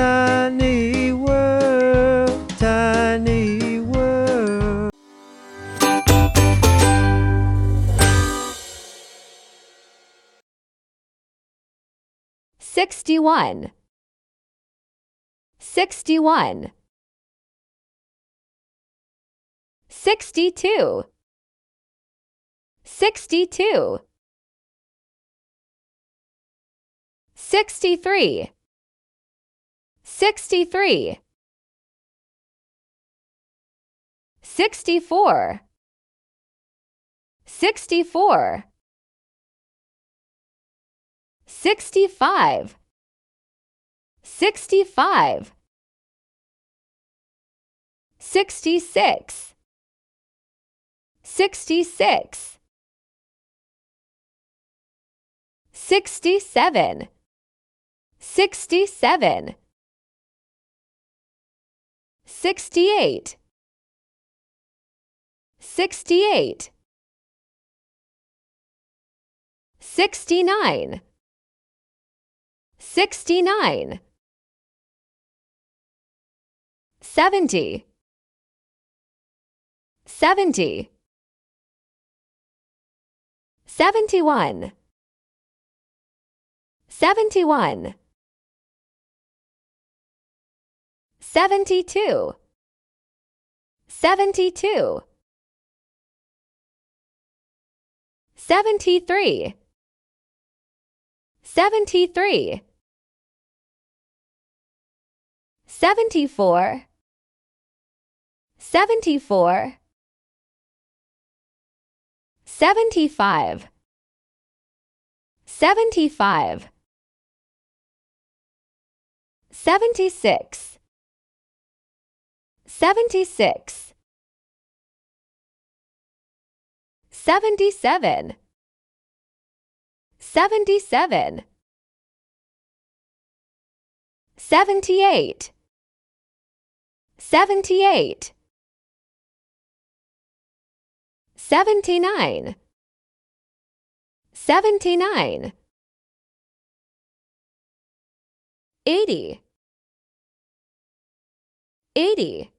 tiny world, tiny world. 61, 61, 62, 62, 63, 63, 64, 64, 65, 65, 66, 66, 67, 67, 68, 68, 69, 69, 70, 70, 71, 71, 72, 72, 73, 73, 74, 74, 75, 75, 76, 76, 77, 77, 78, 78, 79, 79, 80, 80.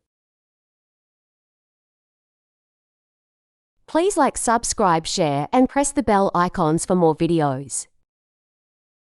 Please like, subscribe, share, and press the bell icons for more videos.